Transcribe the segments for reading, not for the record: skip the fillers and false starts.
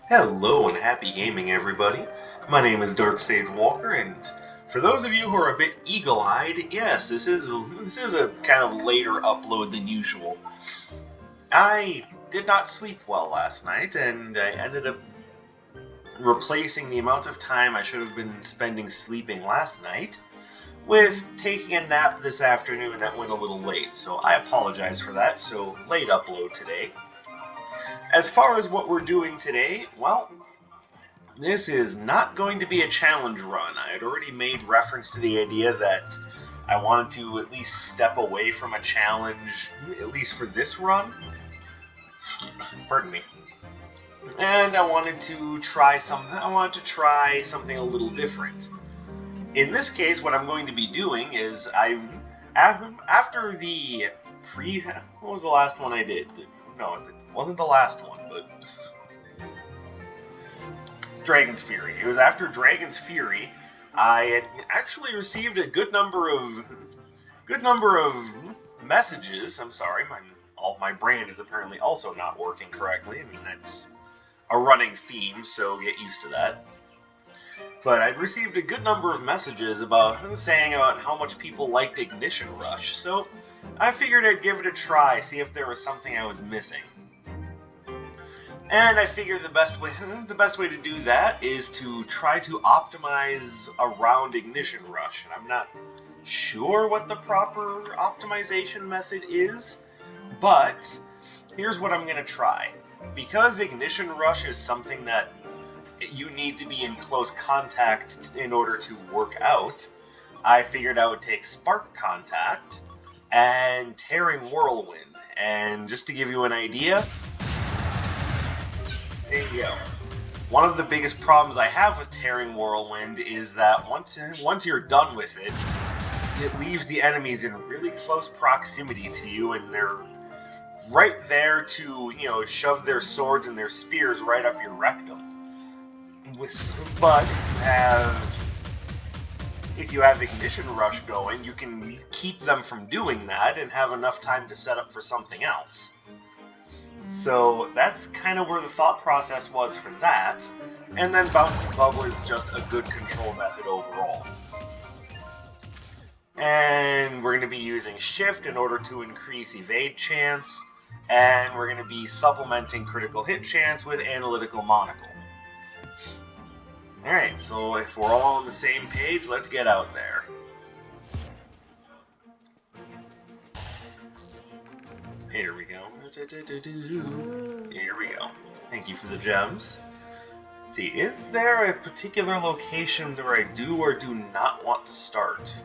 Hello and happy gaming, everybody. My name is Dark Sage Walker, and for those of you who are a bit eagle-eyed, yes, this is a kind of later upload than usual. I did not sleep well last night, and I ended up replacing the amount of time I should have been spending sleeping last night with taking a nap this afternoon that went a little late. So I apologize for that. So late upload today. As far as what we're doing today, well, this is not going to be a challenge run. I had already made reference to the idea that I wanted to at least step away from a challenge, at least for this run. Pardon me. And I wanted to try something a little different. In this case, what I'm going to be doing is after the what was the last one I did? No, it wasn't the last one, but Dragon's Fury. It was after Dragon's Fury. I had actually received a good number of messages. I'm sorry, my brain is apparently also not working correctly. I mean, that's a running theme, so get used to that. But I'd received a good number of messages saying about how much people liked Ignition Rush, so I figured I'd give it a try, see if there was something I was missing. And I figured the best way to do that is to try to optimize around Ignition Rush. And I'm not sure what the proper optimization method is, but here's what I'm going to try. Because Ignition Rush is something that you need to be in close contact in order to work out, I figured I would take Spark Contact and Tearing Whirlwind. And just to give you an idea, there you go. One of the biggest problems I have with Tearing Whirlwind is that once you're done with it, it leaves the enemies in really close proximity to you, and they're right there to, shove their swords and their spears right up your rectum. But if you have Ignition Rush going, you can keep them from doing that and have enough time to set up for something else. So that's kind of where the thought process was for that. And then Bounce's Bubble is just a good control method overall. And we're going to be using Shift in order to increase evade chance. And we're going to be supplementing critical hit chance with Analytical Monocle. Alright, so if we're all on the same page, let's get out there. Here we go. Here we go. Thank you for the gems. Let's see, is there a particular location where I do or do not want to start?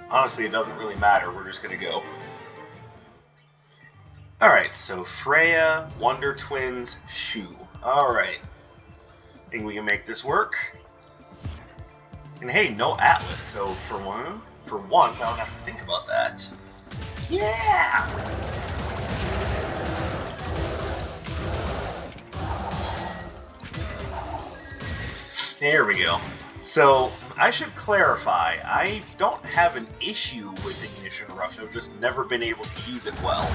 Honestly, it doesn't really matter. We're just going to go. Alright, so Freya, Wonder Twins, Shu. Alright. Think we can make this work. And hey, no Atlas, so for once, I don't have to think about that. Yeah! There we go. So, I should clarify, I don't have an issue with Ignition Rush, I've just never been able to use it well.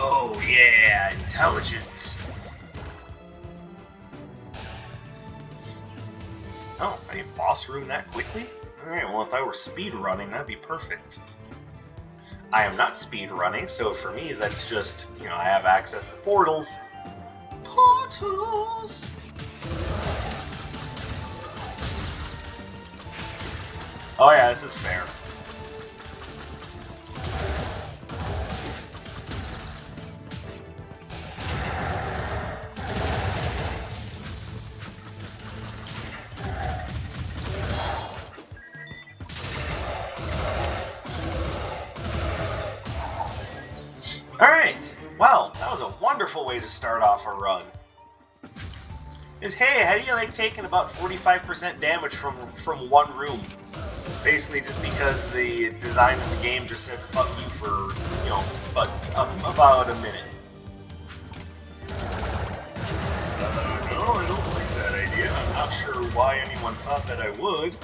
Oh yeah, intelligence! Oh, I need boss room that quickly? Alright, well if I were speed running, that'd be perfect. I am not speed running, so for me that's just, I have access to portals. Portals! Oh yeah, this is fair. Alright, well, that was a wonderful way to start off a run. Hey, how do you like taking about 45% damage from one room? Basically just because the design of the game just said fuck you for, about a minute. No, I don't like that idea. I'm not sure why anyone thought that I would.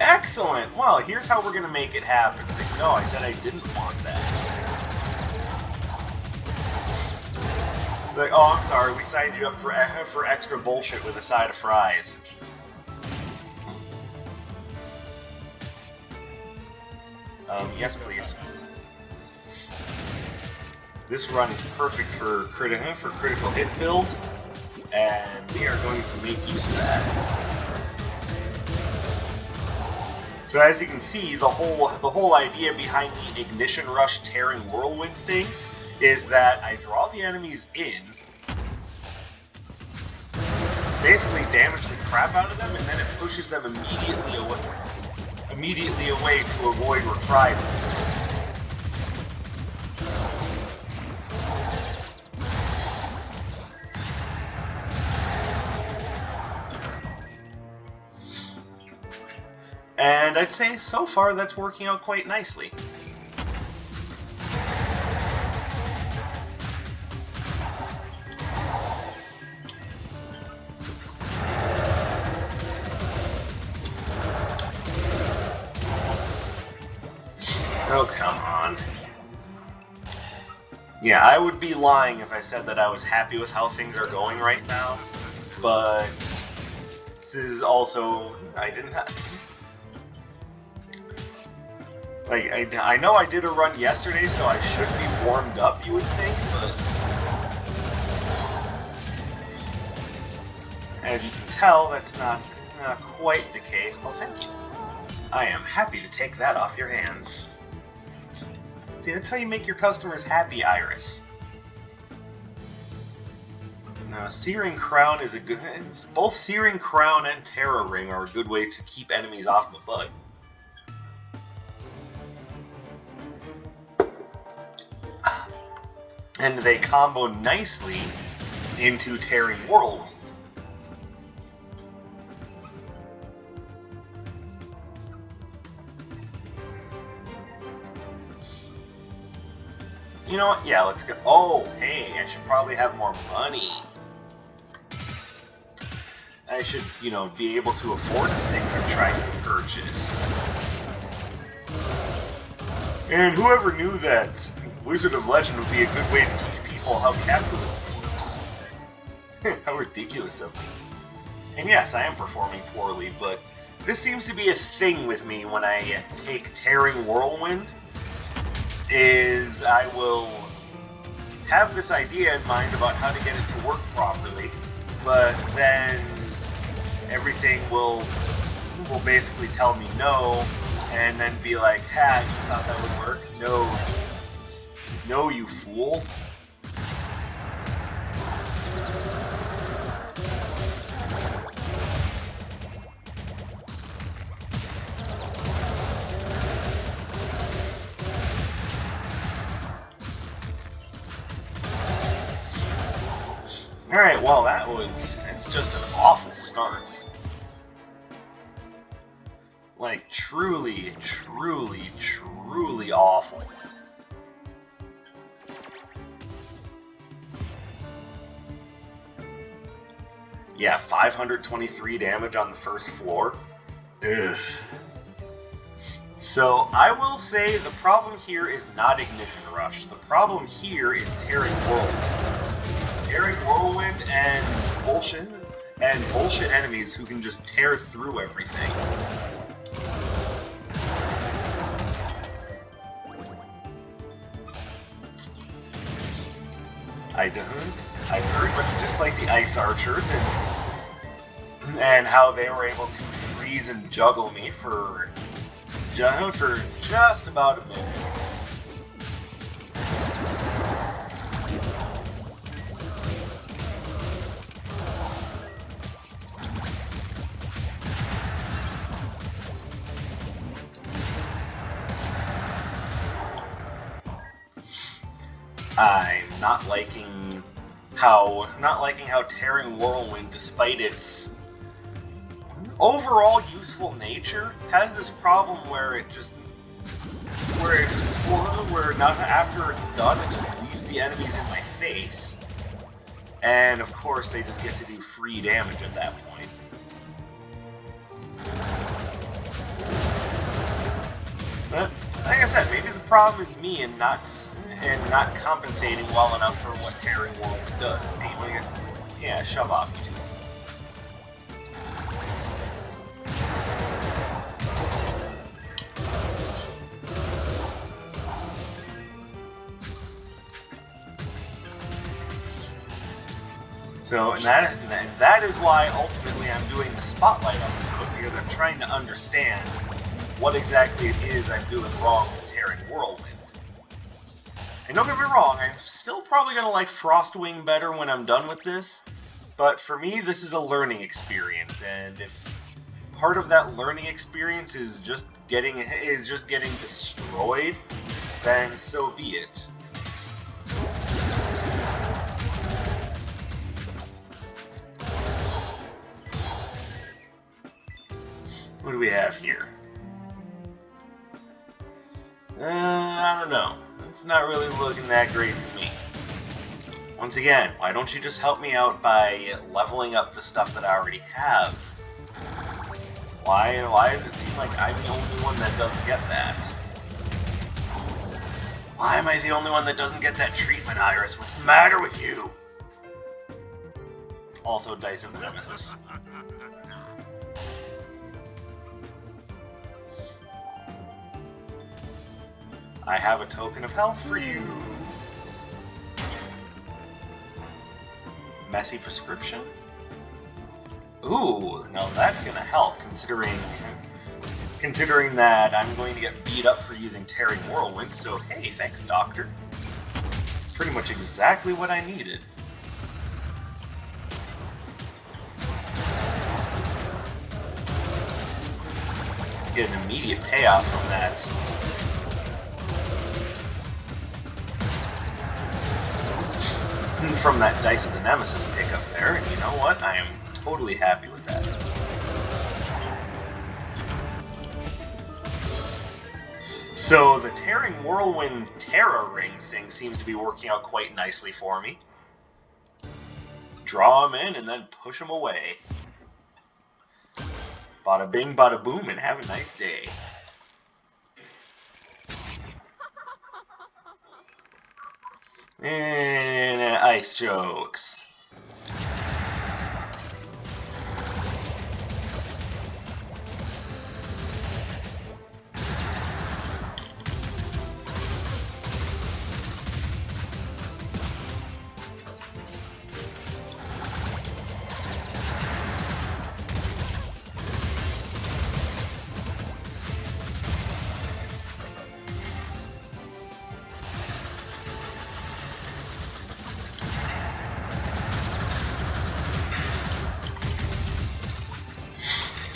Excellent! Well, here's how we're gonna make it happen. No, I said I didn't want that. Like, oh, I'm sorry, we signed you up for extra bullshit with a side of fries. Yes, please. This run is perfect for critical hit build, and we are going to make use of that. So as you can see, the whole idea behind the Ignition Rush Tearing Whirlwind thing is that I draw the enemies in, basically damage the crap out of them, and then it pushes them immediately away to avoid reprisal. And I'd say so far that's working out quite nicely. Oh, come on. Yeah, I would be lying if I said that I was happy with how things are going right now, but this is also... I didn't have... Like, I know I did a run yesterday, so I should be warmed up, you would think, but... as you can tell, that's not quite the case. Well, thank you. I am happy to take that off your hands. See, that's how you make your customers happy, Iris. Now, Searing Crown is a good... both Searing Crown and Terra Ring are a good way to keep enemies off my butt. And they combo nicely into Tearing Whirlwind. You know what? Yeah, let's go. Oh, hey, I should probably have more money. I should, you know, be able to afford the things I'm trying to purchase. And whoever knew that Wizard of Legend would be a good way to teach people how capitalism works. How ridiculous of me. And yes, I am performing poorly, but this seems to be a thing with me when I take Tearing Whirlwind, is I will have this idea in mind about how to get it to work properly, but then everything will basically tell me no, and then be like, ha, you thought that would work? No. No, you fool. Alright, well, it's just an awful start. Like, truly, truly, truly awful. Yeah, 523 damage on the first floor. Ugh. So, I will say the problem here is not Ignition Rush. The problem here is Tearing Whirlwind. Tearing Whirlwind and bullshit enemies who can just tear through everything. I very much dislike the Ice Archers and how they were able to freeze and juggle me for just about a minute. I'm not liking how Tearing Whirlwind, despite its overall useful nature, has this problem where not after it's done, it just leaves the enemies in my face, and of course they just get to do free damage at that point. But like I said, maybe the problem is me and not compensating well enough for what Tearing Whirlwind does. Hey, I guess, yeah, shove off, you two. So, and that is why ultimately I'm doing the spotlight episode, because I'm trying to understand what exactly it is I'm doing wrong with Tearing Whirlwind. And don't get me wrong, I'm still probably going to like Frostwing better when I'm done with this, but for me this is a learning experience, and if part of that learning experience is just getting destroyed, then so be it. What do we have here? I don't know. It's not really looking that great to me. Once again, why don't you just help me out by leveling up the stuff that I already have? Why does it seem like I'm the only one that doesn't get that? Why am I the only one that doesn't get that treatment, Iris? What's the matter with you? Also, Dice of the Nemesis. I have a token of health for you. Messy prescription? Ooh, now that's gonna help, considering that I'm going to get beat up for using Tearing Whirlwind, so hey, thanks, Doctor. Pretty much exactly what I needed. Get an immediate payoff from that. From that Dice of the Nemesis pickup there, and you know what? I am totally happy with that. So the Tearing Whirlwind Terra Ring thing seems to be working out quite nicely for me. Draw them in and then push them away. Bada bing, bada boom, and have a nice day. And ice jokes.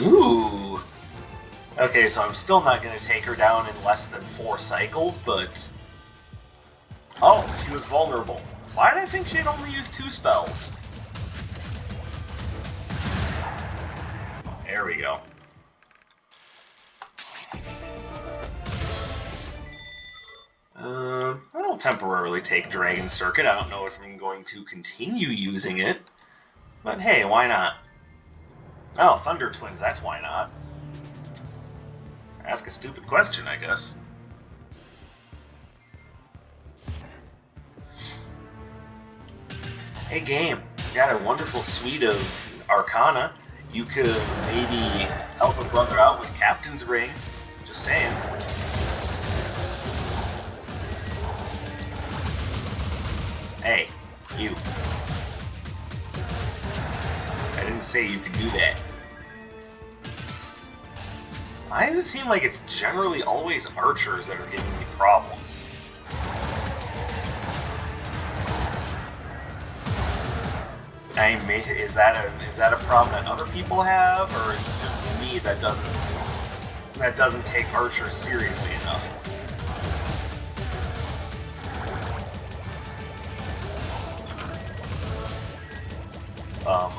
Ooh. Okay, so I'm still not going to take her down in less than 4 cycles, but... Oh, she was vulnerable. Why did I think she had only used 2 spells? There we go. I'll temporarily take Dragon Circuit. I don't know if I'm going to continue using it, but hey, why not? Oh, Thunder Twins, that's why not. Ask a stupid question, I guess. Hey game, you got a wonderful suite of Arcana. You could maybe help a brother out with Captain's Ring. Just saying. Hey, you. I didn't say you could do that. Why does it seem like it's generally always archers that are giving me problems? Is that a problem that other people have, or is it just me that doesn't take archers seriously enough?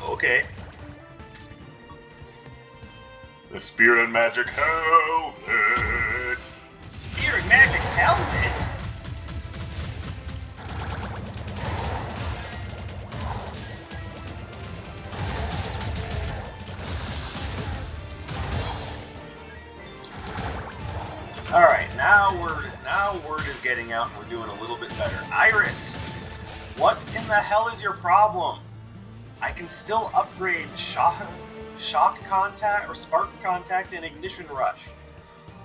Okay. The Spirit and Magic Helmet! Spirit Magic Helmet? Alright, now word is getting out and we're doing a little bit better. Iris! What in the hell is your problem? I can still upgrade shock contact or spark contact and ignition rush.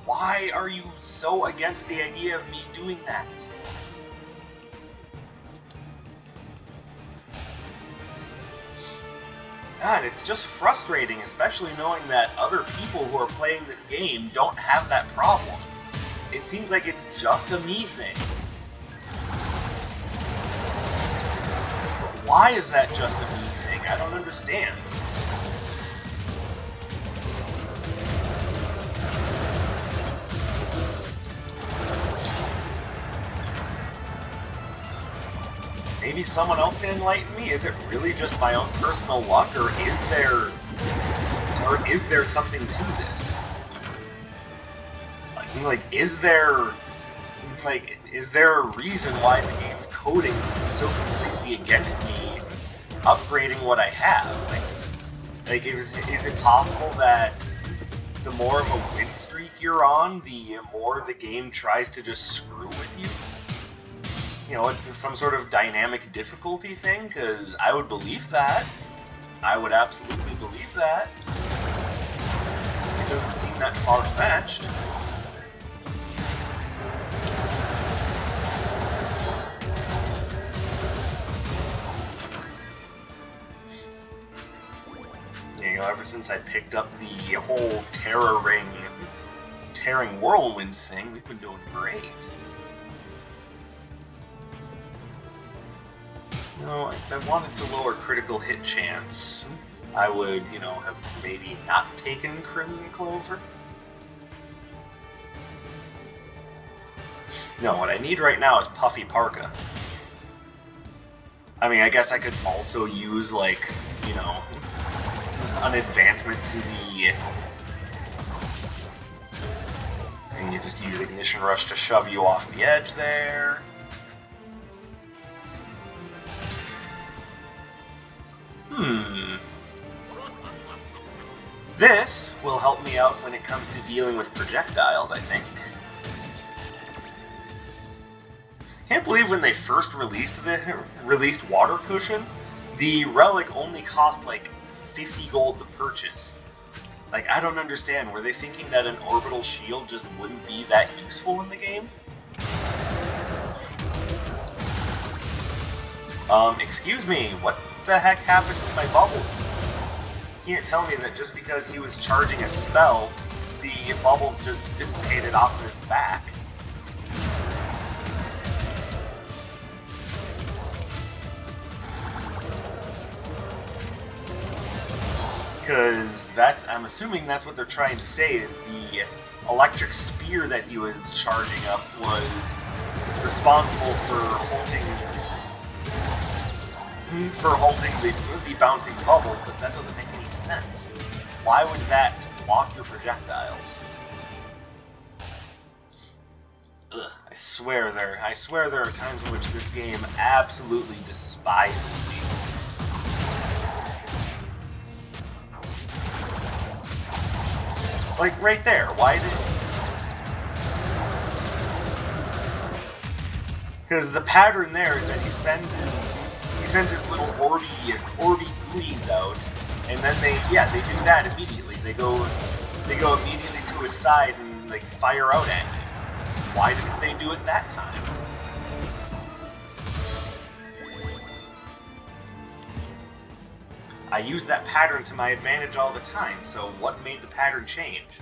Why are you so against the idea of me doing that? God, it's just frustrating, especially knowing that other people who are playing this game don't have that problem. It seems like it's just a me thing. But why is that just a me thing? I don't understand. Maybe someone else can enlighten me? Is it really just my own personal luck, or is there something to this? Is there a reason why the game's coding seems so completely against me upgrading what I have? Is it possible that the more of a win streak you're on, the more the game tries to just screw with you? You know, it's some sort of dynamic difficulty thing, because I would believe that. I would absolutely believe that. It doesn't seem that far-fetched. You know, ever since I picked up the whole tearing whirlwind thing, we've been doing great. No, I wanted to lower critical hit chance. I would, you know, have maybe not taken Crimson Clover. No, what I need right now is Puffy Parka. I mean, I guess I could also use, like, you know, an advancement to the... And you just use Ignition Rush to shove you off the edge there. This will help me out when it comes to dealing with projectiles, I think. Can't believe when they first released Water Cushion, the relic only cost like 50 gold to purchase. Like, I don't understand. Were they thinking that an orbital shield just wouldn't be that useful in the game? Excuse me, what the heck happened to my bubbles? You can't tell me that just because he was charging a spell, the bubbles just dissipated off of his back. Because I'm assuming that's what they're trying to say, is the electric spear that he was charging up was responsible for halting the bouncing bubbles, but that doesn't make any sense. Why would that block your projectiles? Ugh, I swear there are times in which this game absolutely despises me. Like right there, why did... Because the pattern there is that he sends his little orby buoys out, and then they do that immediately. They go immediately to his side and like fire out at you. Why didn't they do it that time? I use that pattern to my advantage all the time, so what made the pattern change?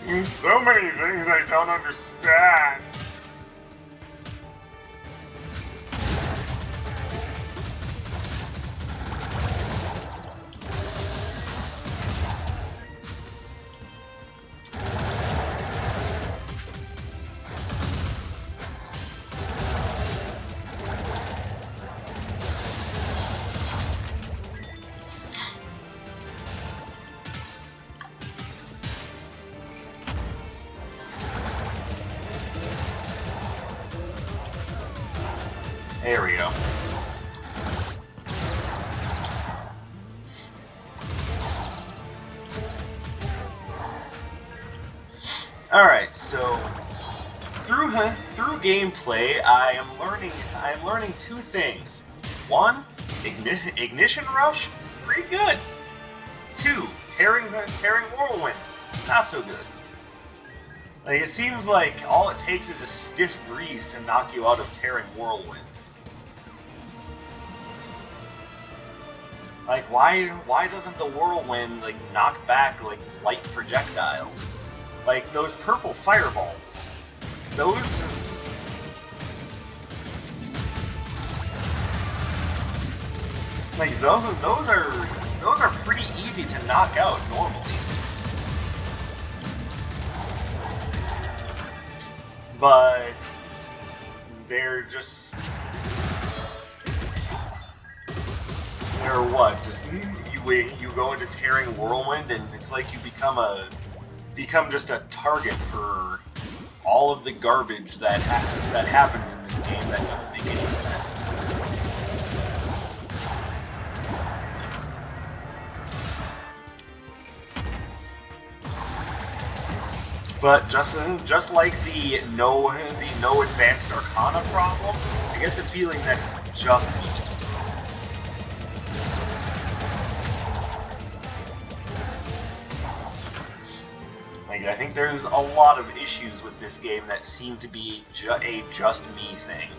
There's so many things I don't understand. There we go. Alright, so through gameplay, I am learning two things. One, ignition rush, pretty good. Two, tearing whirlwind, not so good. Like, it seems like all it takes is a stiff breeze to knock you out of tearing whirlwind. Like, why doesn't the whirlwind, like, knock back, like, light projectiles? Like, those purple fireballs. Those are pretty easy to knock out normally. But they're what? Just you go into tearing whirlwind, and it's like you become just a target for all of the garbage that happens in this game that doesn't make any sense. But just like the no advanced arcana problem, I get the feeling that's just me. Like, I think there's a lot of issues with this game that seem to be a just me thing.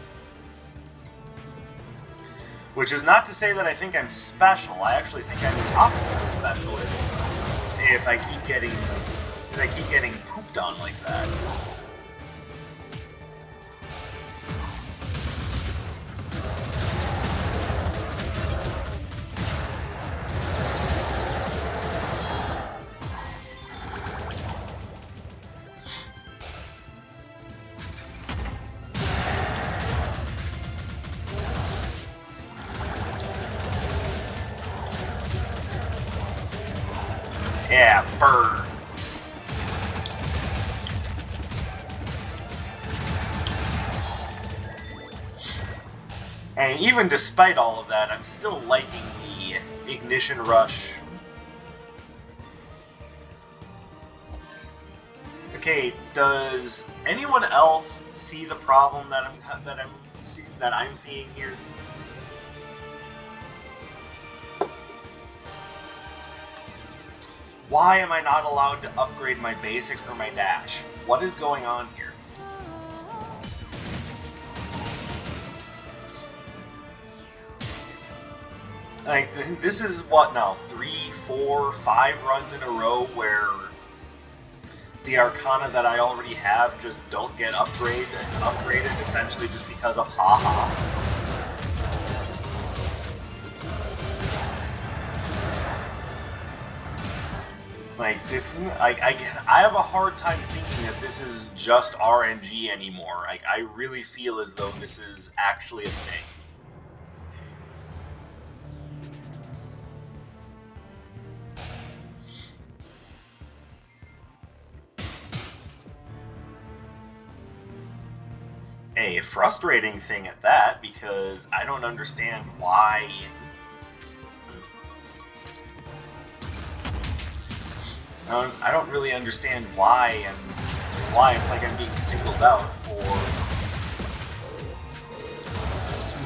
Which is not to say that I think I'm special. I actually think I'm the opposite of special if I keep getting pooped on like that. Yeah, burn. And even despite all of that, I'm still liking the ignition rush. Okay, does anyone else see the problem that I'm seeing here? Why am I not allowed to upgrade my basic or my dash? What is going on here? Like, this is what now, 3, 4, 5 runs in a row where the Arcana that I already have just don't get upgraded essentially just because of haha. Like, this, I have a hard time thinking that this is just RNG anymore. Like, I really feel as though this is actually a thing. A frustrating thing at that, because I don't understand why... I don't really understand why it's like I'm being singled out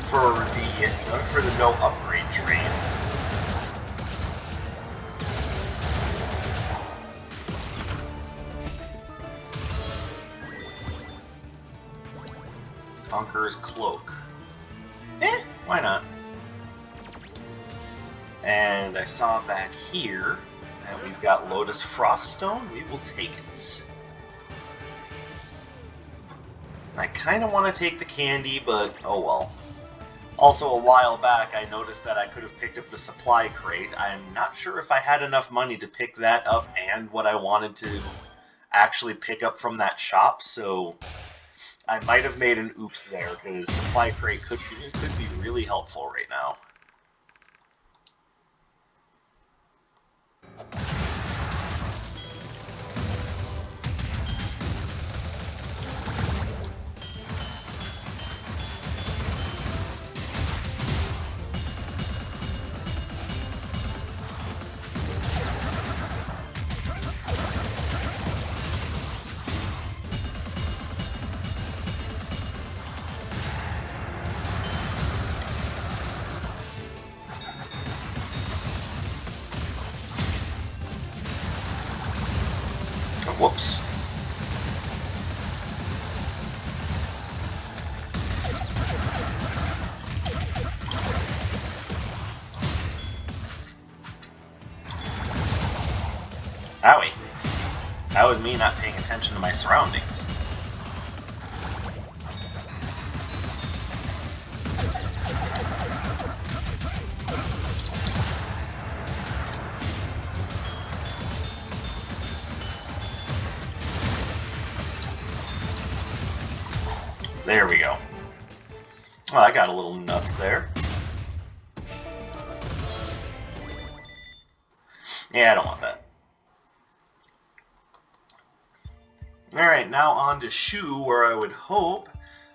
for the no upgrade train. Conqueror's Cloak. Why not? And I saw back here that we've got Lotus Froststone. We will take it. I kind of want to take the candy, but oh well. Also, a while back, I noticed that I could have picked up the supply crate. I'm not sure if I had enough money to pick that up and what I wanted to actually pick up from that shop, so I might have made an oops there, because supply crate could be really helpful right now. Whoops. Owie. That was me not paying attention to my surroundings. There we go. Oh, I got a little nuts there. Yeah, I don't want that. Alright, now on to Shu, where I would hope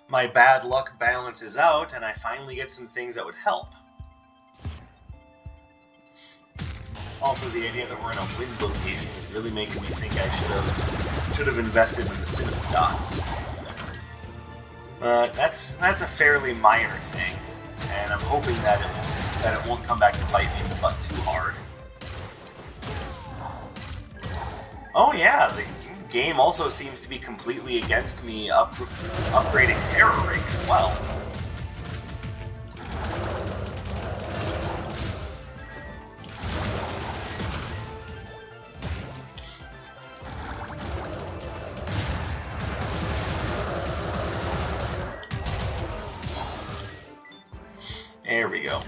my bad luck balances out and I finally get some things that would help. Also, the idea that we're in a wind location is really making me think I should have invested in the cinnamon dots. But that's a fairly minor thing, and I'm hoping that it won't come back to bite me in the butt too hard. Oh yeah, the game also seems to be completely against me upgrading Terror Ring as well. There we go.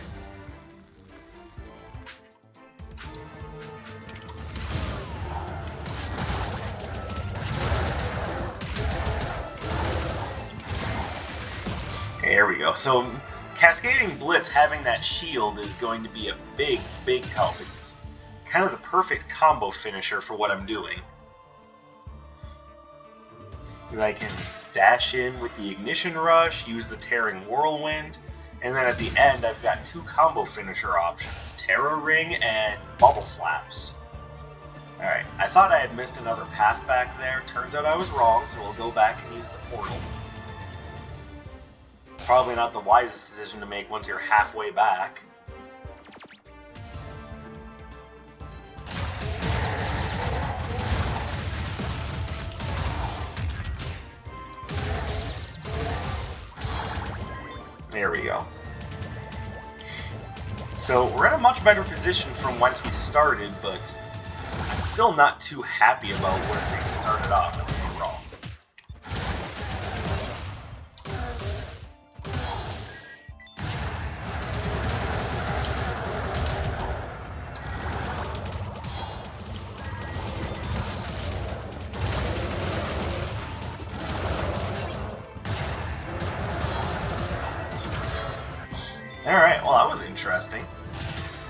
There we go. So, Cascading Blitz, having that shield, is going to be a big, big help. It's kind of the perfect combo finisher for what I'm doing. Because I can dash in with the Ignition Rush, use the Tearing Whirlwind, and then at the end I've got two combo finisher options, Terror Ring and Bubble Slaps. Alright, I thought I had missed another path back there. Turns out I was wrong, so we'll go back and use the portal. Probably not the wisest decision to make once you're halfway back. There we go. So we're in a much better position from whence we started, but I'm still not too happy about where things started off. Don't get me wrong. Alright, well that was interesting.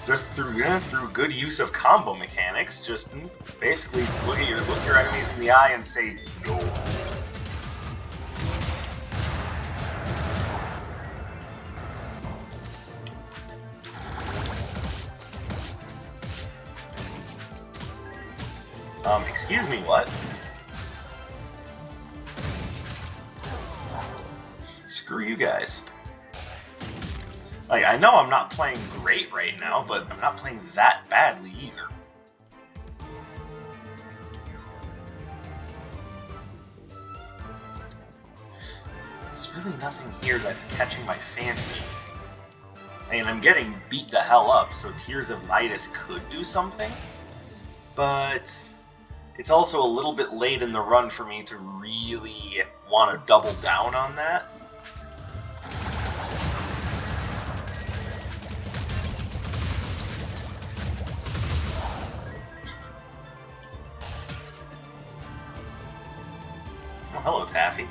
Just through good use of combo mechanics, just basically look your enemies in the eye and say no. Excuse me, what? Screw you guys. Like, I know I'm not playing great right now, but I'm not playing that badly either. There's really nothing here that's catching my fancy. I mean, I'm getting beat the hell up, so Tears of Midas could do something, but it's also a little bit late in the run for me to really want to double down on that. Oh, hello, Taffy.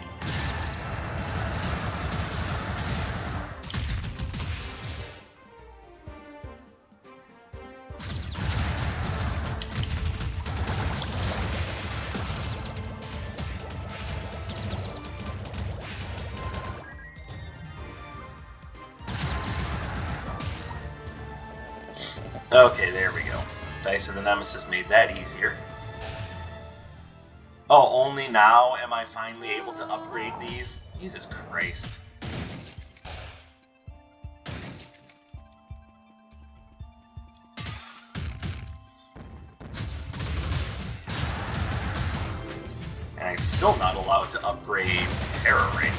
Okay, there we go. Dice of the Nemesis made that easier. Oh, only now am I finally able to upgrade these? Jesus Christ. And I'm still not allowed to upgrade Terror Ring.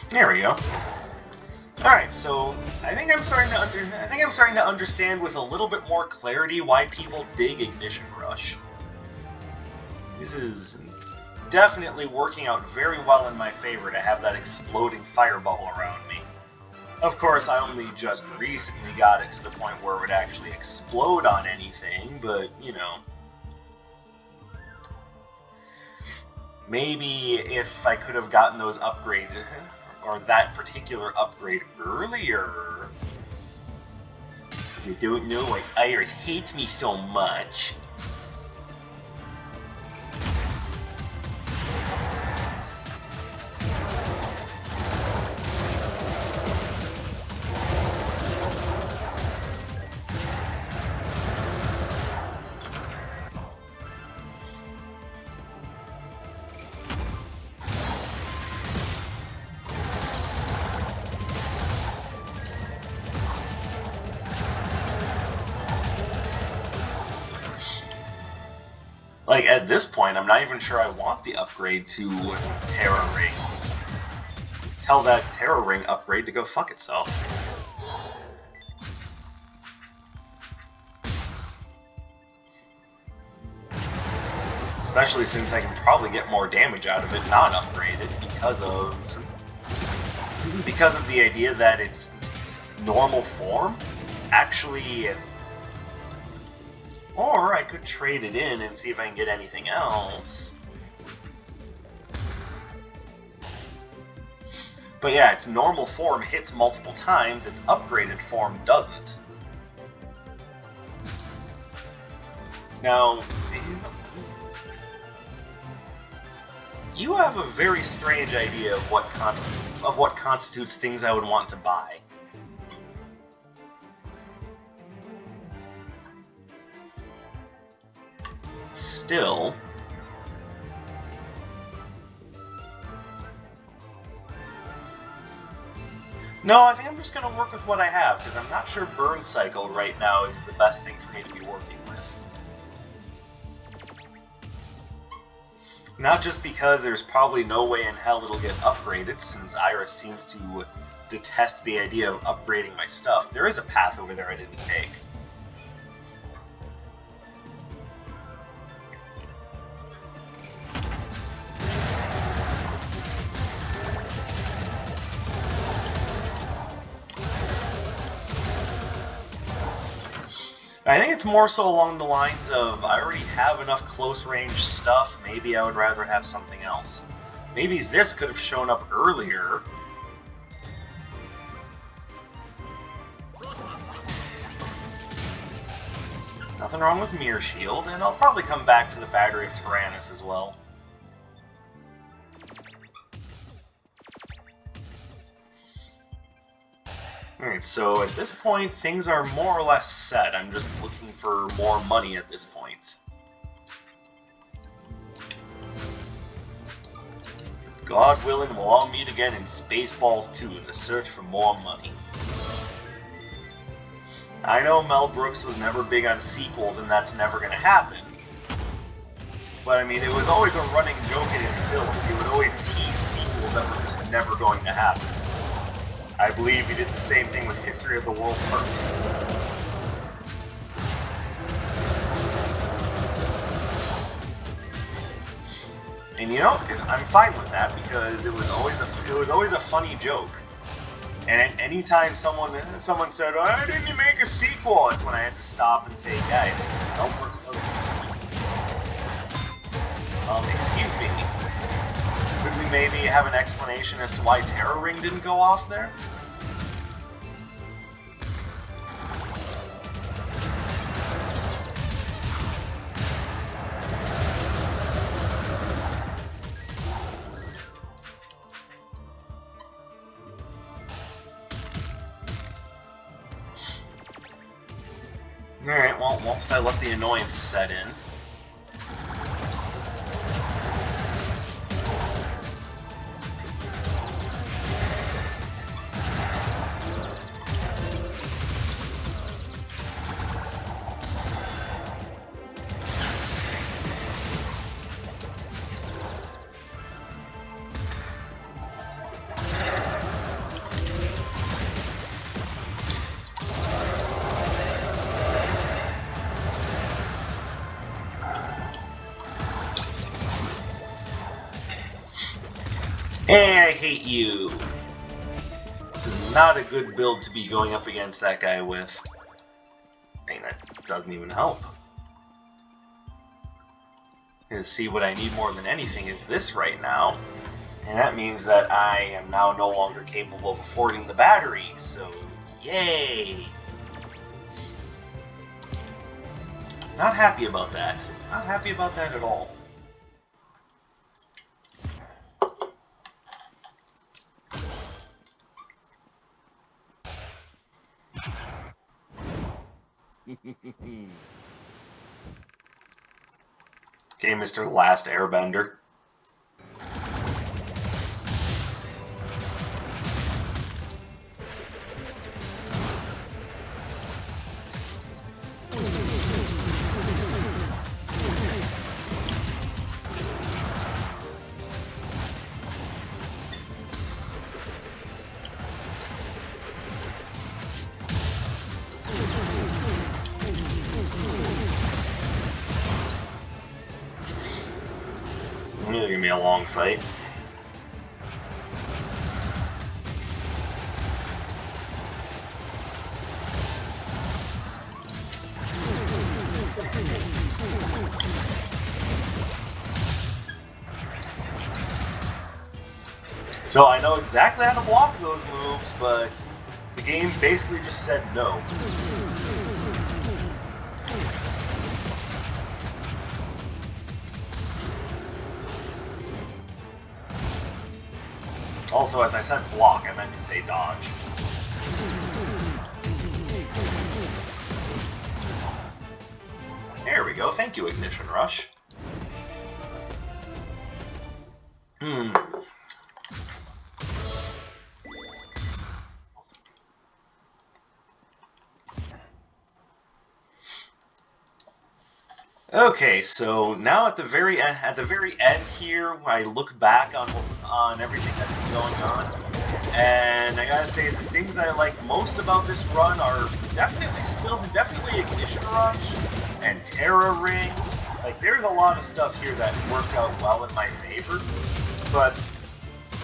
There we go. Alright, so I think I'm starting to understand with a little bit more clarity why people dig Ignition Rush. This is definitely working out very well in my favor to have that exploding fire bubble around me. Of course, I only just recently got it to the point where it would actually explode on anything, but, you know. Maybe if I could have gotten those upgrades, or that particular upgrade earlier. You don't know why Iris hates me so much. Like, at this point, I'm not even sure I want the upgrade to Terror Ring. Tell that Terror Ring upgrade to go fuck itself. Especially since I can probably get more damage out of it not upgraded because of the idea that its normal form actually... Or I could trade it in and see if I can get anything else. But yeah, its normal form hits multiple times, its upgraded form doesn't. Now, you have a very strange idea of what constitutes things I would want to buy. Still, no, I think I'm just going to work with what I have, because I'm not sure Burn Cycle right now is the best thing for me to be working with. Not just because there's probably no way in hell it'll get upgraded, since Iris seems to detest the idea of upgrading my stuff. There is a path over there I didn't take. I think it's more so along the lines of, I already have enough close-range stuff, maybe I would rather have something else. Maybe this could have shown up earlier. Nothing wrong with Mirror Shield, and I'll probably come back for the Battery of Tyrannus as well. Alright, so at this point, things are more or less set. I'm just looking for more money at this point. God willing, we'll all meet again in Spaceballs 2 in the search for more money. I know Mel Brooks was never big on sequels, and that's never going to happen. But I mean, it was always a running joke in his films. He would always tease sequels that were just never going to happen. I believe he did the same thing with History of the World Part 2. And you know, I'm fine with that because it was always a funny joke. And anytime someone said, "Oh, "Why didn't you make a sequel?" That's when I had to stop and say, "Guys, Mel Brooks doesn't do sequels." Excuse me. Could we maybe have an explanation as to why Terror Ring didn't go off there? Alright, well, whilst I let the annoyance set in... Hey, I hate you! This is not a good build to be going up against that guy with. Dang, that doesn't even help. Because see, what I need more than anything is this right now. And that means that I am now no longer capable of affording the battery, so yay! Not happy about that. Not happy about that at all. Okay, Mr. Last Airbender. This is gonna be a long fight. So I know exactly how to block those moves, but the game basically just said no. Also, as I said block, I meant to say dodge. There we go, thank you, Ignition Rush. Okay, so now at the very end here, I look back on everything that's been going on, and I gotta say the things I like most about this run are definitely Ignition Rush and Terra Ring. Like, there's a lot of stuff here that worked out well in my favor, but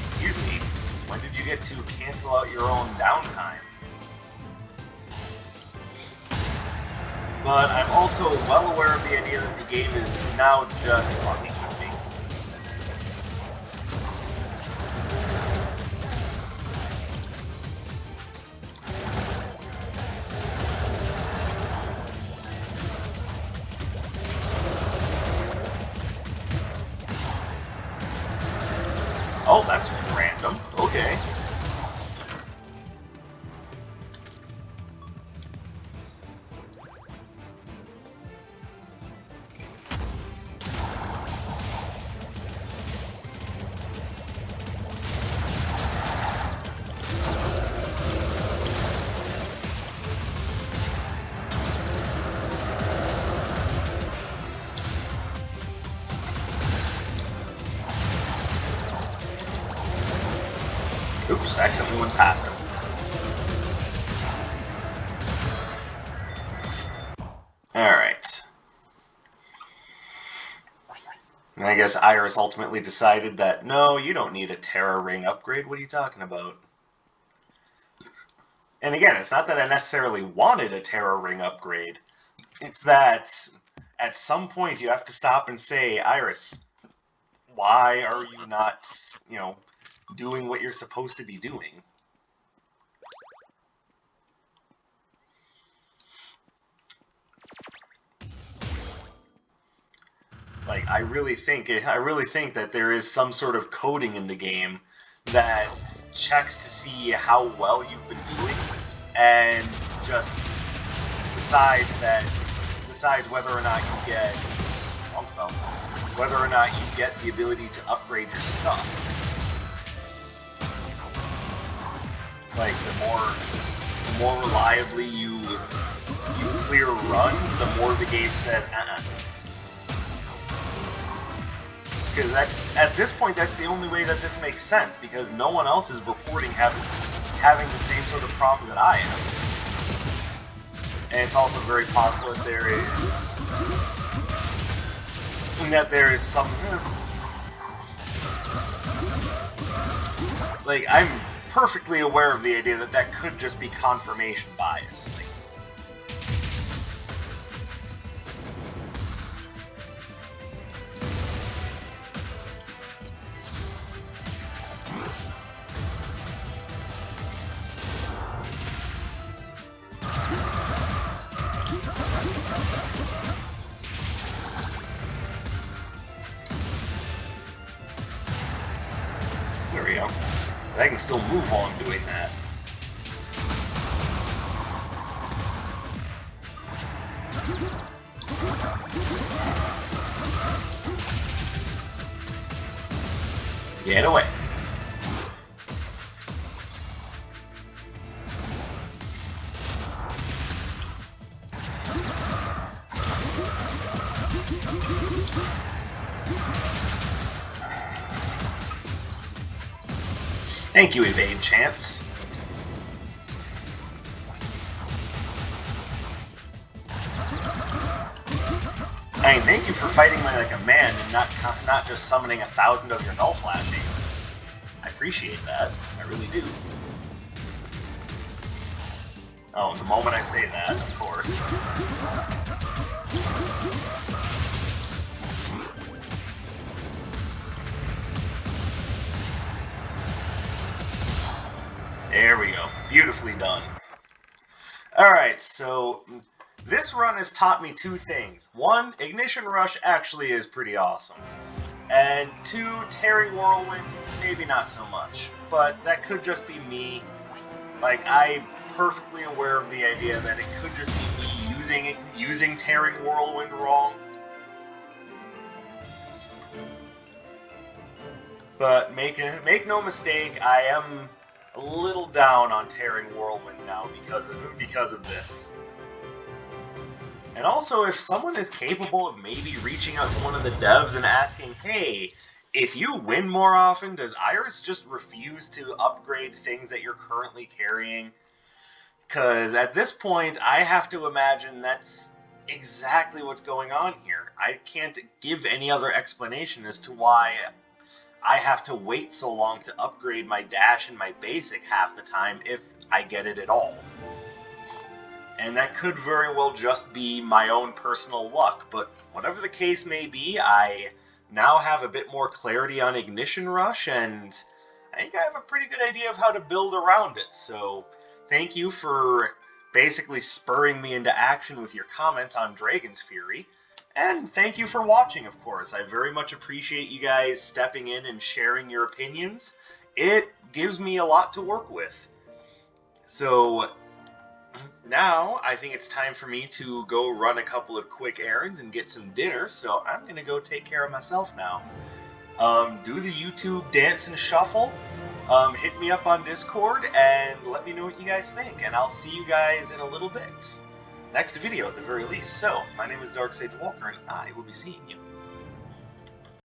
excuse me, since when did you get to cancel out your own downtime? But I'm also well aware of the idea that the game is now just fucking with me. Oh, that's random. Okay. Oops, I accidentally went past him. Alright. And I guess Iris ultimately decided that, no, you don't need a Terra Ring upgrade, what are you talking about? And again, it's not that I necessarily wanted a Terra Ring upgrade. It's that at some point you have to stop and say, Iris, why are you not, doing what you're supposed to be doing? Like, I really think that there is some sort of coding in the game that checks to see how well you've been doing, and just decides whether or not you get wrong spell, whether or not you get the ability to upgrade your stuff. Like the more reliably you clear runs, the more the game says Because at this point, that's the only way that this makes sense, because no one else is reporting having the same sort of problems that I am. And it's also very possible that there is some... Like, I'm perfectly aware of the idea that could just be confirmation bias. Like, there we go. But I can still move while I'm doing that. Get away. Thank you, Evade Chance. I mean, thank you for fighting me like a man and not just summoning 1,000 of your Null Flash agents. I appreciate that. I really do. Oh, the moment I say that, of course. There we go. Beautifully done. Alright, so this run has taught me two things. One, Ignition Rush actually is pretty awesome. And two, Tearing Whirlwind, maybe not so much. But that could just be me. Like, I'm perfectly aware of the idea that it could just be me using Tearing Whirlwind wrong. But make no mistake, I am a little down on Tearing Whirlwind now because of this. And also, if someone is capable of maybe reaching out to one of the devs and asking, hey, if you win more often, does Iris just refuse to upgrade things that you're currently carrying? Because at this point, I have to imagine that's exactly what's going on here. I can't give any other explanation as to why I have to wait so long to upgrade my dash and my basic half the time if I get it at all. And that could very well just be my own personal luck, but whatever the case may be, I now have a bit more clarity on Ignition Rush, and I think I have a pretty good idea of how to build around it, so thank you for basically spurring me into action with your comment on Dragon's Fury. And thank you for watching, of course. I very much appreciate you guys stepping in and sharing your opinions. It gives me a lot to work with. So now I think it's time for me to go run a couple of quick errands and get some dinner, so I'm going to go take care of myself now. Do the YouTube dance and shuffle. Hit me up on Discord and let me know what you guys think, and I'll see you guys in a little bit. Next video at the very least. So, my name is Dark Sage Walker, and I will be seeing you